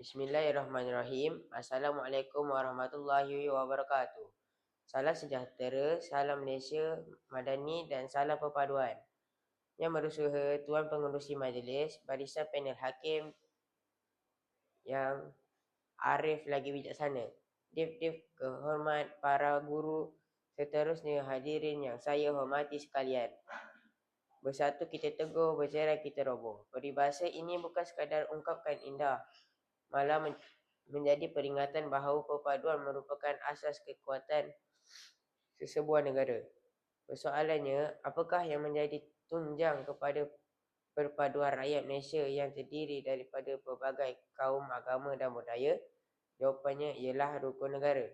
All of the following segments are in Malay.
Bismillahirrahmanirrahim. Assalamualaikum warahmatullahi wabarakatuh. Salam sejahtera, salam Malaysia Madani dan salam perpaduan. Yang berusaha Tuan Pengerusi Majlis, barisan panel hakim yang arif lagi bijaksana. Dif kehormat para guru, seterusnya hadirin yang saya hormati sekalian. Bersatu kita teguh, bercerai kita roboh. Peribahasa ini bukan sekadar ungkapkan indah, malah menjadi peringatan bahawa perpaduan merupakan asas kekuatan sesebuah negara. Persoalannya, apakah yang menjadi tunjang kepada perpaduan rakyat Malaysia yang terdiri daripada pelbagai kaum, agama dan budaya? Jawapannya ialah rukun negara.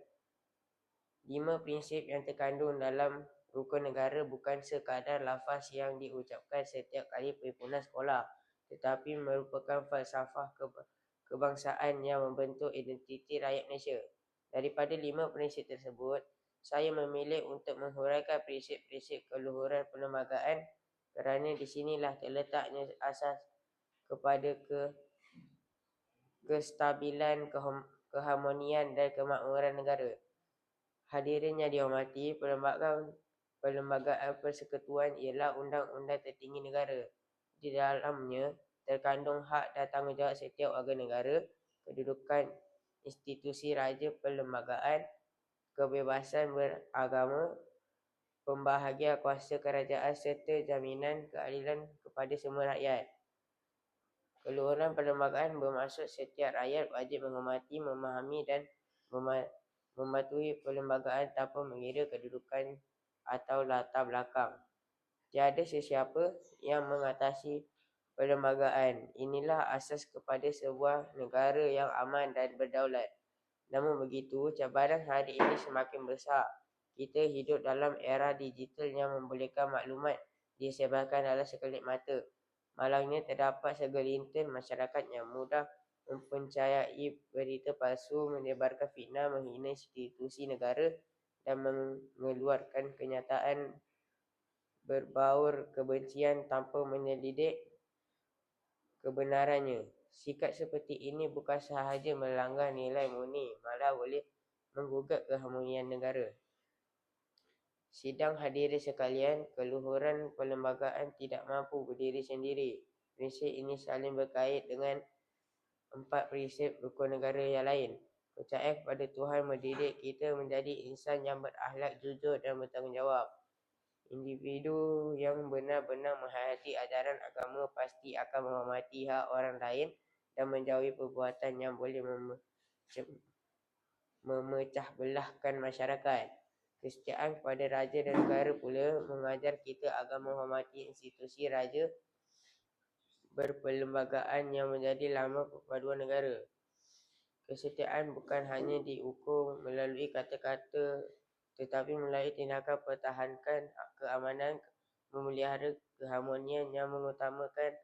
5 prinsip yang terkandung dalam rukun negara bukan sekadar lafaz yang diucapkan setiap kali perhimpunan sekolah, tetapi merupakan falsafah kebangsaan yang membentuk identiti rakyat Malaysia. Daripada 5 prinsip tersebut, saya memilih untuk menghuraikan prinsip-prinsip keluhuran perlembagaan kerana di sinilah terletaknya asas kepada kestabilan, keharmonian dan kemakmuran negara. Hadirin yang dihormati, perlembagaan persekutuan ialah undang-undang tertinggi negara. Di dalamnya terkandung hak dan tanggungjawab setiap warga negara, kedudukan institusi raja perlembagaan, kebebasan beragama, pembahagian kuasa kerajaan serta jaminan keadilan kepada semua rakyat. Keluhuran perlembagaan bermaksud setiap rakyat wajib menghormati, memahami dan mematuhi perlembagaan tanpa mengira kedudukan atau latar belakang. Tiada sesiapa yang mengatasi perlembagaan. Inilah asas kepada sebuah negara yang aman dan berdaulat. Namun begitu, cabaran hari ini semakin besar. Kita hidup dalam era digital yang membolehkan maklumat disebarkan dalam sekelip mata. Malangnya terdapat segelintir masyarakat yang mudah mempercayai berita palsu, menyebarkan fitnah, menghina institusi negara dan mengeluarkan kenyataan berbaur kebencian tanpa menyelidik kebenarannya. Sikap seperti ini bukan sahaja melanggar nilai murni, malah boleh menggugat keharmonian negara. Sidang hadirin sekalian, keluhuran perlembagaan tidak mampu berdiri sendiri. Prinsip ini saling berkait dengan 4 prinsip rukun negara yang lain. Percaya kepada Tuhan mendidik kita menjadi insan yang berakhlak, jujur dan bertanggungjawab. Individu yang benar-benar menghayati ajaran agama pasti akan menghormati hak orang lain dan menjauhi perbuatan yang boleh memecah belahkan masyarakat. Kesetiaan kepada raja dan negara pula mengajar kita agar menghormati institusi raja berperlembagaan yang menjadi lambang perpaduan negara. Kesetiaan bukan hanya diukur melalui kata-kata tetapi melalui tindakan pertahankan keamanan, memelihara keharmonian yang mengutamakan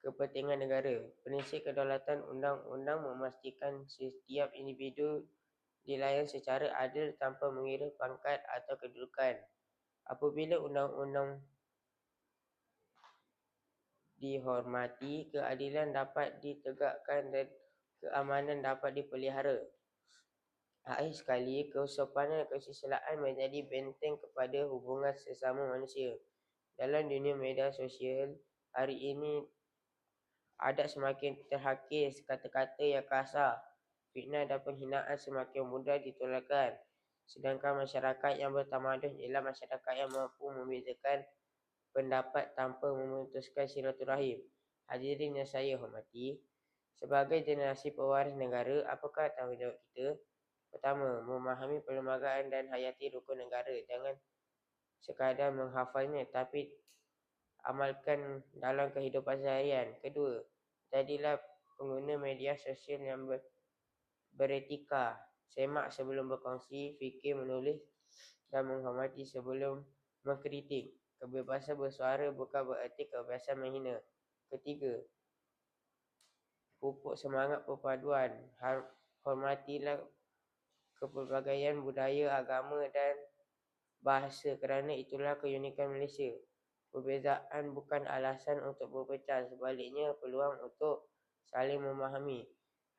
kepentingan negara. Prinsip kedaulatan undang-undang memastikan setiap individu dilayan secara adil tanpa mengira pangkat atau kedudukan. Apabila undang-undang dihormati, keadilan dapat ditegakkan dan keamanan dapat dipelihara. Akhir sekali, kesopanan dan kesusilaan menjadi benteng kepada hubungan sesama manusia. Dalam dunia media sosial, hari ini adat semakin terhakis, kata-kata yang kasar, fitnah dan penghinaan semakin mudah ditolakkan. Sedangkan masyarakat yang bertamadun ialah masyarakat yang mampu membezakan pendapat tanpa memutuskan silaturahim. Hadirin yang saya hormati, sebagai generasi pewaris negara, apakah tanggungjawab kita? Pertama, memahami perlembagaan dan hayati rukun negara. Jangan sekadar menghafalnya tapi amalkan dalam kehidupan seharian. Kedua, jadilah pengguna media sosial yang beretika. Semak sebelum berkongsi, fikir menulis dan menghormati sebelum mengkritik. Kebebasan bersuara bukan bererti kebebasan menghina. Ketiga, pupuk semangat perpaduan. Hormatilah kepelbagaian budaya, agama dan bahasa kerana itulah keunikan Malaysia. Perbezaan bukan alasan untuk berpecah, sebaliknya peluang untuk saling memahami.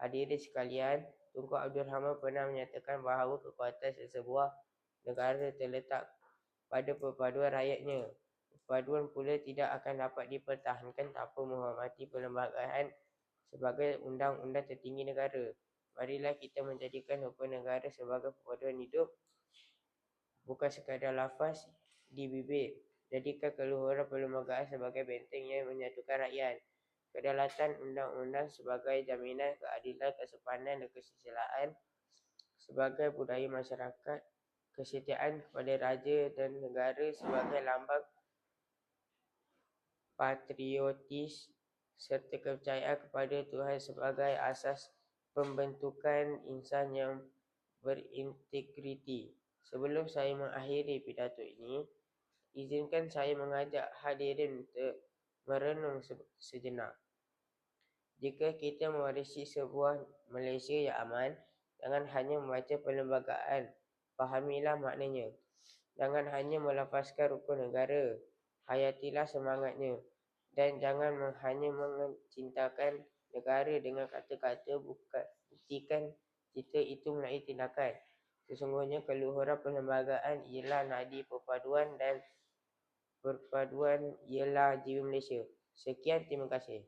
Hadirin sekalian, Tunku Abdul Rahman pernah menyatakan bahawa kekuatan sesebuah negara terletak pada perpaduan rakyatnya. Perpaduan pula tidak akan dapat dipertahankan tanpa menghormati perlembagaan sebagai undang-undang tertinggi negara. Marilah kita menjadikan hukum negara sebagai perpaduan hidup, bukan sekadar lafaz di bibir. Jadikan keluhuran perlembagaan sebagai benteng yang menyatukan rakyat. Kedaulatan undang-undang sebagai jaminan keadilan, kesepadan dan kesusilaan sebagai budaya masyarakat. Kesetiaan kepada raja dan negara sebagai lambang patriotis serta kepercayaan kepada Tuhan sebagai asas pembentukan insan yang berintegriti. Sebelum saya mengakhiri pidato ini, izinkan saya mengajak hadirin untuk merenung sejenak. Jika kita mewarisi sebuah Malaysia yang aman, jangan hanya membaca perlembagaan, fahamilah maknanya. Jangan hanya melafazkan rukun negara, hayatilah semangatnya. Dan jangan hanya mencintakan negara dengan kata-kata, buktikan cita itu melalui tindakan. Sesungguhnya keluhuran perlembagaan ialah nadi perpaduan dan perpaduan ialah jiwa Malaysia. Sekian, terima kasih.